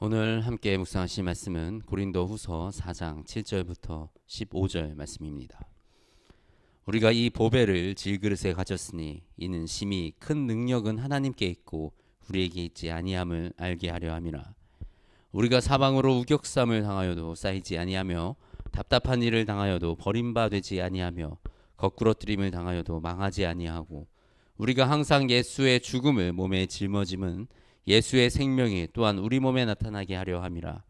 오늘 함께 묵상하실 말씀은 고린도후서 4장 7절부터 15절 말씀입니다. 우리가 이 보배를 질그릇에 가졌으니 이는 심히 큰 능력은 하나님께 있고 우리에게 있지 아니함을 알게 하려 함이라. 우리가 사방으로 우격삼을 당하여도 쌓이지 아니하며 답답한 일을 당하여도 버림받지 아니하며 거꾸러뜨림을 당하여도 망하지 아니하고 우리가 항상 예수의 죽음을 몸에 짊어짐은 예수의 생명이 또한 우리 몸에 나타나게 하려 함이라.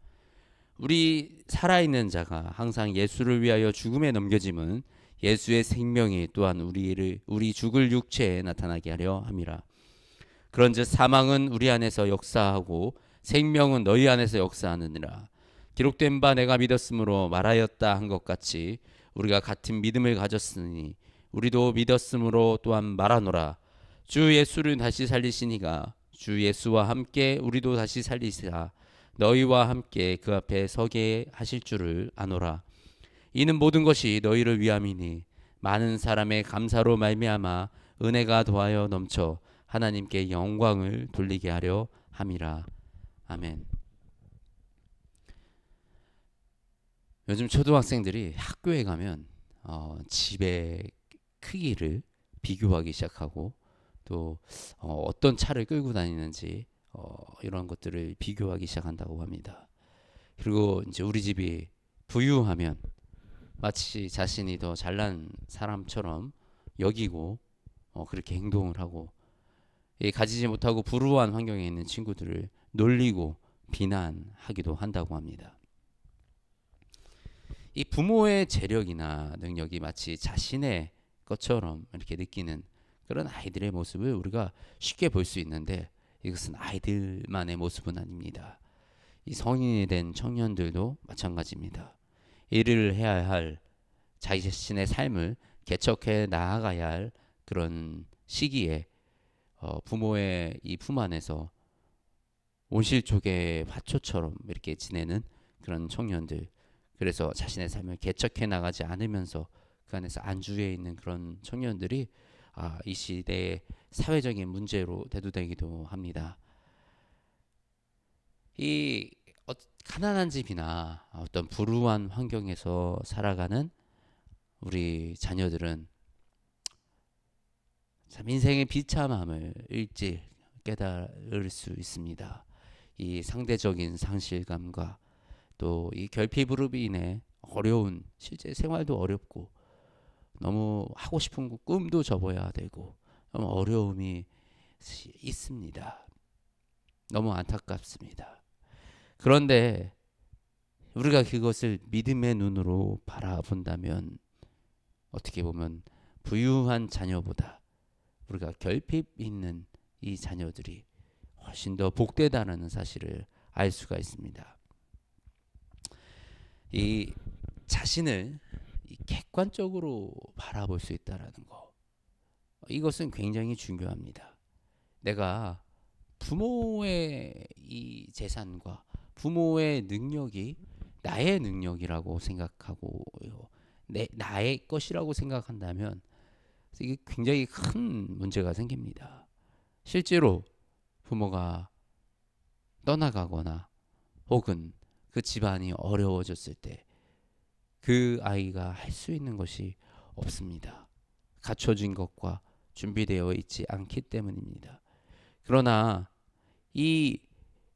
우리 살아있는 자가 항상 예수를 위하여 죽음에 넘겨짐은 예수의 생명이 또한 우리 죽을 육체에 나타나게 하려 함이라. 그런즉 사망은 우리 안에서 역사하고 생명은 너희 안에서 역사하느니라. 기록된 바 내가 믿었으므로 말하였다 한 것 같이 우리가 같은 믿음을 가졌으니 우리도 믿었으므로 또한 말하노라. 주 예수를 다시 살리시니가 주 예수와 함께 우리도 다시 살리시라. 너희와 함께 그 앞에 서게 하실 줄을 아노라. 이는 모든 것이 너희를 위함이니 많은 사람의 감사로 말미암아 은혜가 더하여 넘쳐 하나님께 영광을 돌리게 하려 함이라. 아멘. 요즘 초등학생들이 학교에 가면 집의 크기를 비교하기 시작하고 또 어떤 차를 끌고 다니는지 이런 것들을 비교하기 시작한다고 합니다. 그리고 이제 우리 집이 부유하면 마치 자신이 더 잘난 사람처럼 여기고 그렇게 행동을 하고 가지지 못하고 불우한 환경에 있는 친구들을 놀리고 비난하기도 한다고 합니다. 이 부모의 재력이나 능력이 마치 자신의 것처럼 이렇게 느끼는 그런 아이들의 모습을 우리가 쉽게 볼 수 있는데 이것은 아이들만의 모습은 아닙니다. 이 성인이 된 청년들도 마찬가지입니다. 일을 해야 할 자기 자신의 삶을 개척해 나아가야 할 그런 시기에 부모의 이 품 안에서 온실족의 화초처럼 이렇게 지내는 그런 청년들, 그래서 자신의 삶을 개척해 나가지 않으면서 그 안에서 안주해 있는 그런 청년들이 이 시대의 사회적인 문제로 대두되기도 합니다. 이 가난한 집이나 어떤 불우한 환경에서 살아가는 우리 자녀들은 참 인생의 비참함을 일찍 깨달을 수 있습니다. 이 상대적인 상실감과 또 이 결핍으로 인해 어려운 실제 생활도 어렵고 너무 하고 싶은 꿈도 접어야 되고 너무 어려움이 있습니다. 너무 안타깝습니다. 그런데 우리가 그것을 믿음의 눈으로 바라본다면 어떻게 보면 부유한 자녀보다 우리가 결핍 있는 이 자녀들이 훨씬 더 복되다는 사실을 알 수가 있습니다. 이 자신을 객관적으로 바라볼 수 있다는 거, 이것은 굉장히 중요합니다. 내가 부모의 이 재산과 부모의 능력이 나의 능력이라고 생각하고 나의 것이라고 생각한다면 이게 굉장히 큰 문제가 생깁니다. 실제로 부모가 떠나가거나 혹은 그 집안이 어려워졌을 때 그 아이가 할 수 있는 것이 없습니다. 갖춰진 것과 준비되어 있지 않기 때문입니다. 그러나 이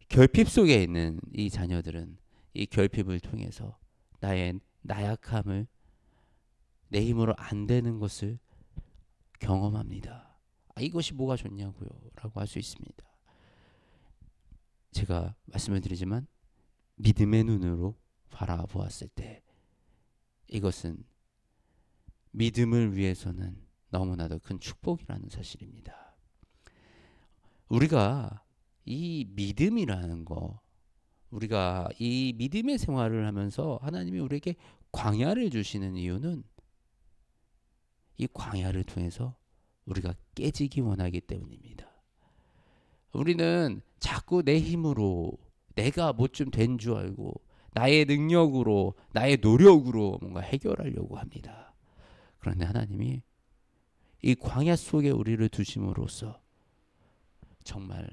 결핍 속에 있는 이 자녀들은 이 결핍을 통해서 나의 나약함을, 내 힘으로 안 되는 것을 경험합니다. 이것이 뭐가 좋냐고요? 라고 할 수 있습니다. 제가 말씀을 드리지만 믿음의 눈으로 바라보았을 때 이것은 믿음을 위해서는 너무나도 큰 축복이라는 사실입니다. 우리가 이 믿음이라는 거, 우리가 이 믿음의 생활을 하면서 하나님이 우리에게 광야를 주시는 이유는 이 광야를 통해서 우리가 깨지기 원하기 때문입니다. 우리는 자꾸 내 힘으로 내가 뭐 좀 된 줄 알고 나의 능력으로 나의 노력으로 뭔가 해결하려고 합니다. 그런데 하나님이 이 광야 속에 우리를 두심으로써 정말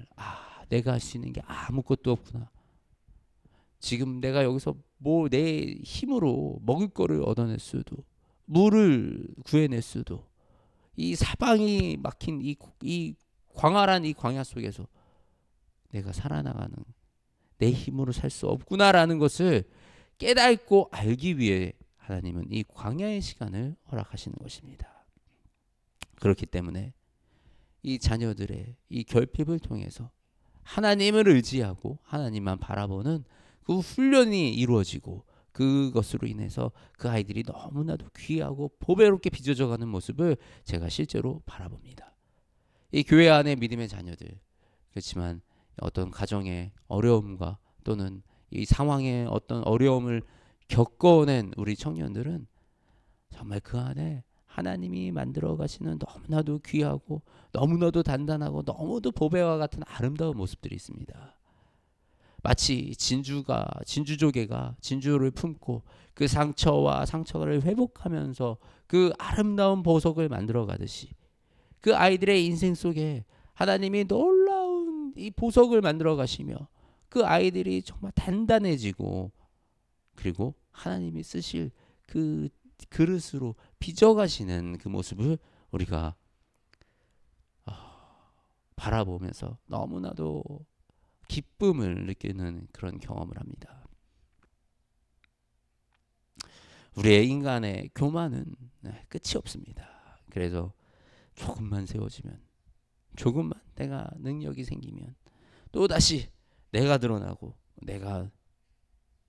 내가 할 수 있는 게 아무것도 없구나. 지금 내가 여기서 뭐 내 힘으로 먹을 거를 얻어낼 수도, 물을 구해낼 수도, 이 사방이 막힌 이 광활한 이 광야 속에서 내가 살아나가는 내 힘으로 살 수 없구나라는 것을 깨닫고 알기 위해 하나님은 이 광야의 시간을 허락하시는 것입니다. 그렇기 때문에 이 자녀들의 이 결핍을 통해서 하나님을 의지하고 하나님만 바라보는 그 훈련이 이루어지고, 그것으로 인해서 그 아이들이 너무나도 귀하고 보배롭게 빚어져가는 모습을 제가 실제로 바라봅니다. 이 교회 안에 믿음의 자녀들, 그렇지만 어떤 가정의 어려움과 또는 이 상황의 어떤 어려움을 겪어낸 우리 청년들은 정말 그 안에 하나님이 만들어 가시는 너무나도 귀하고 너무나도 단단하고 너무도 보배와 같은 아름다운 모습들이 있습니다. 마치 진주조개가 진주를 품고 그 상처를 회복하면서 그 아름다운 보석을 만들어 가듯이, 그 아이들의 인생 속에 하나님이 놀라운 이 보석을 만들어 가시며 그 아이들이 정말 단단해지고, 그리고 하나님이 쓰실 그 그릇으로 빚어가시는 그 모습을 우리가 바라보면서 너무나도 기쁨을 느끼는 그런 경험을 합니다. 우리의 인간의 교만은 끝이 없습니다. 그래서 조금만 세워지면, 조금만 내가 능력이 생기면 또다시 내가 드러나고, 내가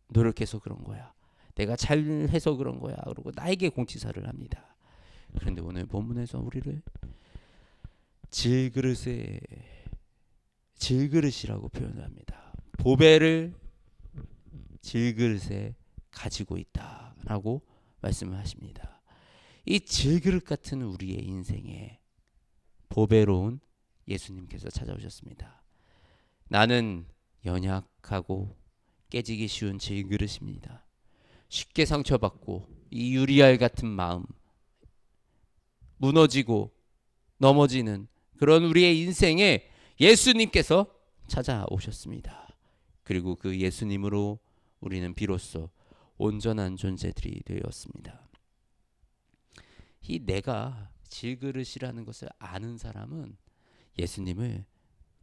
노력해서 그런 거야, 내가 잘해서 그런 거야, 그러고 나에게 공치사를 합니다. 그런데 오늘 본문에서 우리를 질그릇이라고 표현합니다. 보배를 질그릇에 가지고 있다라고 말씀을 하십니다. 이 질그릇 같은 우리의 인생에 보배로운 예수님께서 찾아오셨습니다. 나는 연약하고 깨지기 쉬운 질그릇입니다. 쉽게 상처받고 이 유리알 같은 마음, 무너지고 넘어지는 그런 우리의 인생에 예수님께서 찾아오셨습니다. 그리고 그 예수님으로 우리는 비로소 온전한 존재들이 되었습니다. 이 내가 질그릇이라는 것을 아는 사람은 예수님을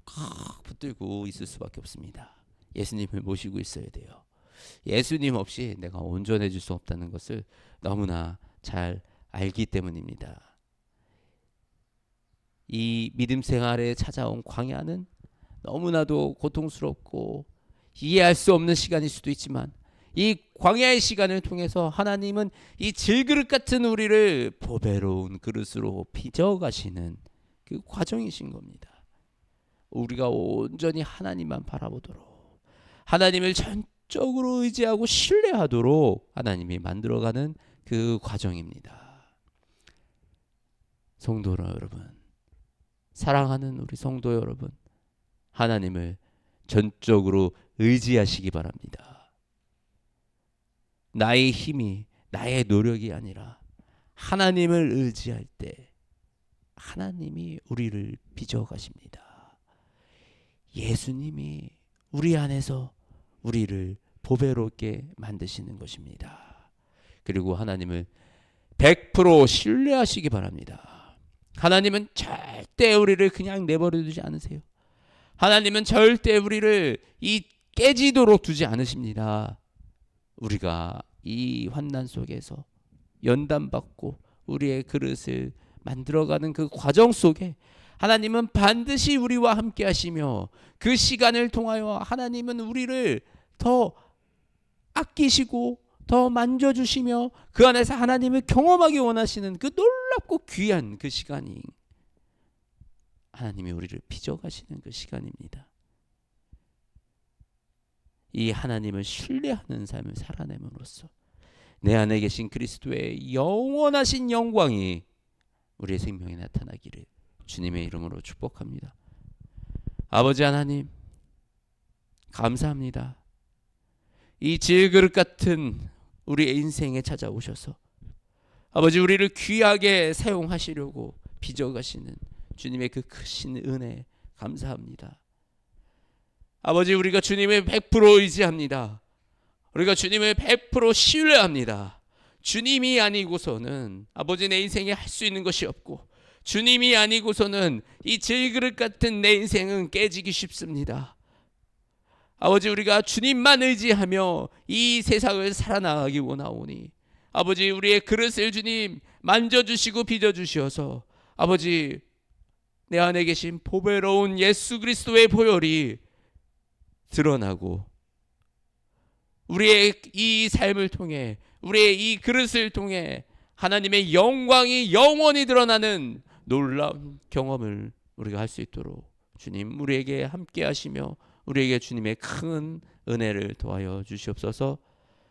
꽉 붙들고 있을 수밖에 없습니다. 예수님을 모시고 있어야 돼요. 예수님 없이 내가 온전해질 수 없다는 것을 너무나 잘 알기 때문입니다. 이 믿음 생활에 찾아온 광야는 너무나도 고통스럽고 이해할 수 없는 시간일 수도 있지만, 이 광야의 시간을 통해서 하나님은 이 질그릇 같은 우리를 보배로운 그릇으로 빚어가시는 그 과정이신 겁니다. 우리가 온전히 하나님만 바라보도록, 하나님을 전적으로 의지하고 신뢰하도록 하나님이 만들어가는 그 과정입니다. 성도 여러분, 사랑하는 우리 성도 여러분, 하나님을 전적으로 의지하시기 바랍니다. 나의 힘이, 나의 노력이 아니라 하나님을 의지할 때 하나님이 우리를 빚어가십니다. 예수님이 우리 안에서 우리를 보배롭게 만드시는 것입니다. 그리고 하나님을 100% 신뢰하시기 바랍니다. 하나님은 절대 우리를 그냥 내버려 두지 않으세요. 하나님은 절대 우리를 이 깨지도록 두지 않으십니다. 우리가 이 환난 속에서 연단받고 우리의 그릇을 만들어가는 그 과정 속에 하나님은 반드시 우리와 함께 하시며, 그 시간을 통하여 하나님은 우리를 더 아끼시고 더 만져주시며 그 안에서 하나님을 경험하기 원하시는 그 놀랍고 귀한 그 시간이 하나님이 우리를 빚어가시는 그 시간입니다. 이 하나님을 신뢰하는 삶을 살아냄으로써 내 안에 계신 그리스도의 영원하신 영광이 우리의 생명에 나타나기를 주님의 이름으로 축복합니다. 아버지 하나님, 감사합니다. 이 질그릇 같은 우리의 인생에 찾아오셔서 아버지 우리를 귀하게 사용하시려고 빚어가시는 주님의 그 크신 은혜 감사합니다. 아버지, 우리가 주님을 100% 의지합니다. 우리가 주님을 100% 신뢰합니다. 주님이 아니고서는 아버지 내 인생에 할 수 있는 것이 없고, 주님이 아니고서는 이 질그릇 같은 내 인생은 깨지기 쉽습니다. 아버지, 우리가 주님만 의지하며 이 세상을 살아나가기 원하오니 아버지, 우리의 그릇을 주님 만져주시고 빚어주시어서 아버지, 내 안에 계신 보배로운 예수 그리스도의 보혈이 드러나고 우리의 이 삶을 통해, 우리의 이 그릇을 통해 하나님의 영광이 영원히 드러나는 놀라운 경험을 우리가 할 수 있도록 주님 우리에게 함께 하시며 우리에게 주님의 큰 은혜를 도와여 주시옵소서.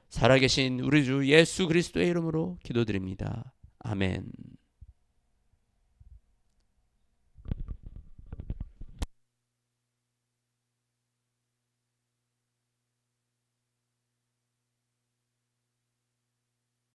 살아계신 우리 주 예수 그리스도의 이름으로 기도드립니다. 아멘.